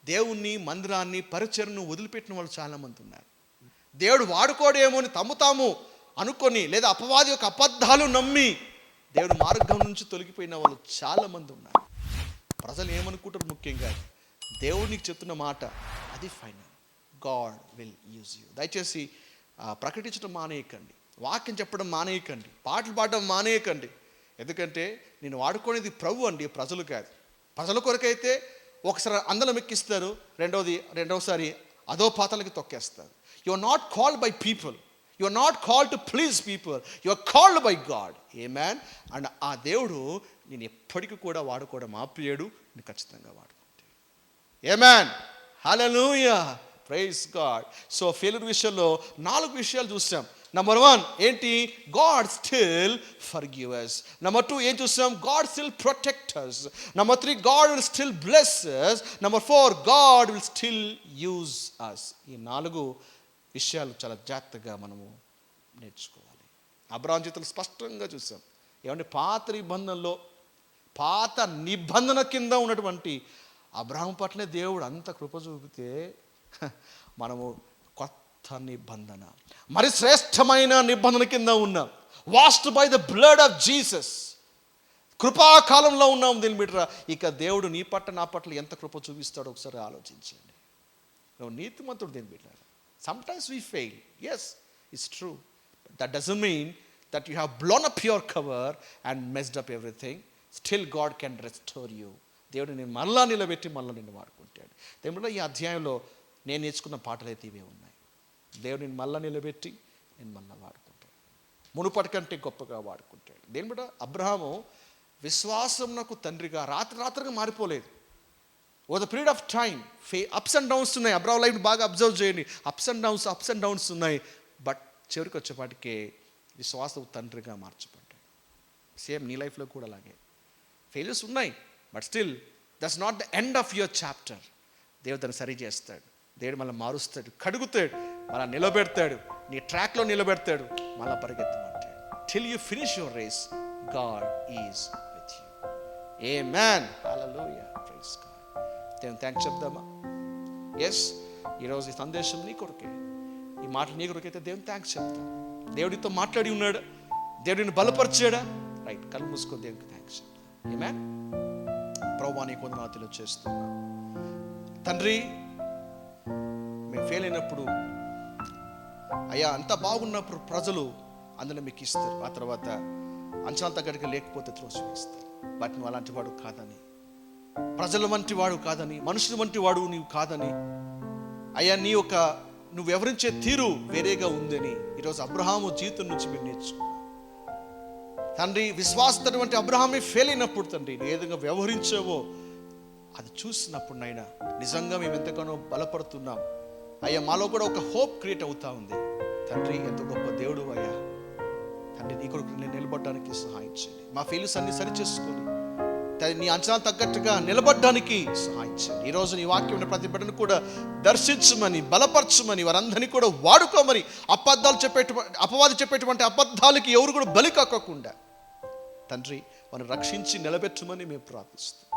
దేవుణ్ణి, మందిరాన్ని, పరిచర్ను వదిలిపెట్టిన వాళ్ళు చాలామంది ఉన్నారు. దేవుడు వాడుకోడేమో అని తాము అనుకొని, లేదా అపవాది యొక్క అబద్ధాలు నమ్మి దేవుడు మార్గం నుంచి తొలగిపోయిన వాళ్ళు చాలామంది ఉన్నారు. ప్రజలు ఏమనుకుంటారు ముఖ్యంగా, దేవుడు నీకు చెప్తున్న మాట అది final. God will use you. దయచేసి ప్రకటించడం మానేయకండి, వాక్యం చెప్పడం మానేయకండి, పాటలు పాడడం మానేయకండి. ఎందుకంటే నేను వాడుకునేది ప్రభు అండి, ప్రజలు కాదు. ప్రజల కొరకైతే ఒకసారి అందలం ఎక్కిస్తారు, రెండవసారి అదో పాతాలకి తొక్కేస్తారు. You are not called by people, you are not called to please people, you are called by God. Amen. And ఆ దేవుడు నేను ఎప్పటికీ కూడా వాడుకోవడం ఆపేయడు, నేను ఖచ్చితంగా వాడుకుంటే. Amen. Hallelujah. Praise God. So failure విషయంలో 4 విషయాలు చూసాం. నెంబర్ 1 ఏంటి? God still forgive us. Number 2 ఏం చూసాం? God still protect us. Number 3 God will still bless us. Number 4 God will still use us. ఈ 4 విషయాలు చాలా జాగ్రత్తగా మనము నేర్చుకోవాలి. అబ్రహాము జీవితంలో స్పష్టంగా చూసాం. ఏమంటే పాత నిబంధన కింద ఉన్నటువంటి అబ్రహాము పట్లనే దేవుడు అంత కృప చూపితే మనము కొత్త నిబంధన, మరి శ్రేష్టమైన నిబంధన కింద ఉన్నాం. Washed by the blood of Jesus. కృపాకాలంలో ఉన్నాం. దీని బిడ్డరా, ఇక దేవుడు నీ పట్ల నా పట్ల ఎంత కృప చూపిస్తాడో ఒకసారి ఆలోచించండి. నువ్వు నీతిమంతుడు దీని బిడ్డరా. Sometimes we fail, yes, it's true, but that doesn't mean that you have blown up your cover and messed up everything. Still God can restore you. దేవుడు నేను మళ్ళా నిలబెట్టి మళ్ళీ నిన్ను వాడుకుంటాడు. దేవుడు ఈ అధ్యాయంలో నేను నేర్చుకున్న పాటలు అయితే ఇవే ఉన్నాయి. దేవుడు నేను మళ్ళా నిలబెట్టి నేను మళ్ళీ వాడుకుంటాడు, మునుపటి కంటే గొప్పగా వాడుకుంటాడు. దేని బిడ్డ, అబ్రహాము విశ్వాసంనకు తండ్రిగా రాత్రిగా మారిపోలేదు. Oh the period of time ups and downs ఉన్నాయి. అబ్రహాం లైఫ్ బాగా అబ్జర్వ్ చేయండి. అప్స్ అండ్ డౌన్స్ ఉన్నాయి. బట్ చివరికి వచ్చేపాటికే విశ్వాసపు తండ్రిగా మార్చబడ్డాడు. సేమ్ నీ లైఫ్లో కూడా అలాగే ఫెయిల్యూర్స్ ఉన్నాయి, but still that's not the end of your chapter. దేవుడు దాన్ని సరి చేస్తాడు. దేవుడు మళ్ళీ మారుస్తాడు, కడుగుతాడు, మళ్ళీ నిలబెడతాడు, నీ ట్రాక్లో నిలబెడతాడు, మళ్ళీ పరిగెత్తమంటాడు. Till you finish your race, God is with you. Amen, hallelujah, praise God. దేవుని థాంక్స్ చెప్దామా? ఎస్, ఈరోజు ఈ సందేశం నీ కొరకే, ఈ మాటలు నీ కొరకైతే దేవుని థాంక్స్ చెప్తాం. దేవుడితో మాట్లాడి ఉన్నాడా? దేవుడిని బలపరిచాడా? రైట్, కళ్ళు మూసుకొని దేవునికి థాంక్స్ చెప్తాం. ఆమేన్. ప్రభువా, నీ వందనాలు చేస్తున్నా తండ్రి. మేము ఫెయిల్ అయినప్పుడు అయ్యా, అంత బాగున్నప్పుడు ప్రజలు అందులో మీకు ఇస్తారు, ఆ తర్వాత అంచనాల తగ్గట్టుగా లేకపోతే త్రోసివేస్తారు. బట్ నువ్వు అలాంటి వాడు కాదని, ప్రజల వంటి వాడు కాదని, మనుషుల వంటి వాడు నీవు కాదని అయ్యా, నువ్వు వివరించే తీరు వేరేగా ఉందని ఈరోజు అబ్రహాము జీవితం నుంచి మేము నేర్చుకున్నాం తండ్రి. విశ్వాసమైనటువంటి అబ్రహామే ఫెయిల్ అయినప్పుడు తండ్రి, నువ్వు ఏ విధంగా వ్యవహరించావో అది చూసినప్పుడు నైనా నిజంగా మేము ఎంతగానో బలపడుతున్నాం అయ్యా. మాలో కూడా ఒక హోప్ క్రియేట్ అవుతా ఉంది తండ్రి. ఎంత గొప్ప దేవుడు అయ్యా తండ్రి. నీ కొరకు నేను నిలబడడానికి సహాయం చేయండి. మా ఫెయిల్యూర్స్ అన్ని సరి చేసుకొని నీ అంచనా తగ్గట్టుగా నిలబడడానికి సహాయం చేయండి. ఈరోజు నీ వాక్యం ఉన్న ప్రతి బిడ్డను కూడా దర్శించమని, బలపరచమని, వారందరినీ కూడా వాడుకోమని, అపవాది చెప్పేటువంటి అబద్ధాలకి ఎవరు కూడా బలి కాకుండా తండ్రి వారిని రక్షించి నిలబెట్టమని మేము ప్రార్థిస్తాం.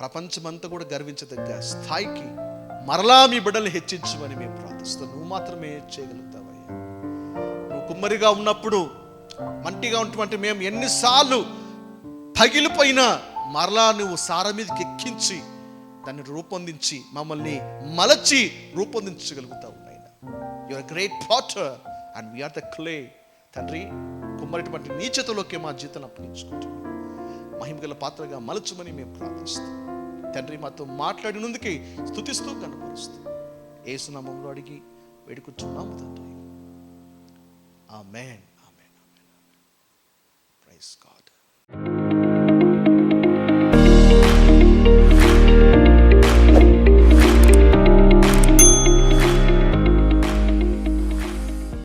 ప్రపంచమంతా కూడా గర్వించదగ్గ స్థాయికి మరలా మీ బిడ్డల్ని హెచ్చించమని మేము ప్రార్థిస్తాం. నువ్వు మాత్రమే చేయగలుగుతావయ్యా. నువ్వు కుమ్మరిగా ఉన్నప్పుడు, మంటిగా ఉన్నటువంటి మేము ఎన్నిసార్లు పగిలిపోయినా మరలా నువ్వు సార మీదకి ఎక్కించి దాన్ని రూపొందించి మమ్మల్ని మలచి రూపొందించగలుగుతావు నాయనా. You are great potter and we are the clay. తండ్రి, కుమ్మరిటువంటి నీ చేతిలోకి మా జీవితాన్ని అప్పగించుకుంటున్నాం. మహిమగల పాత్రగా మలచమని మేము ప్రార్థిస్తాం తండ్రి. మాతో మాట్లాడినందుకే స్తుతిస్తూ కనపరుస్తూ యేసు నామములో అడిగి వేడుకుంటున్నాము తండ్రి. Amen, amen, amen. Praise God.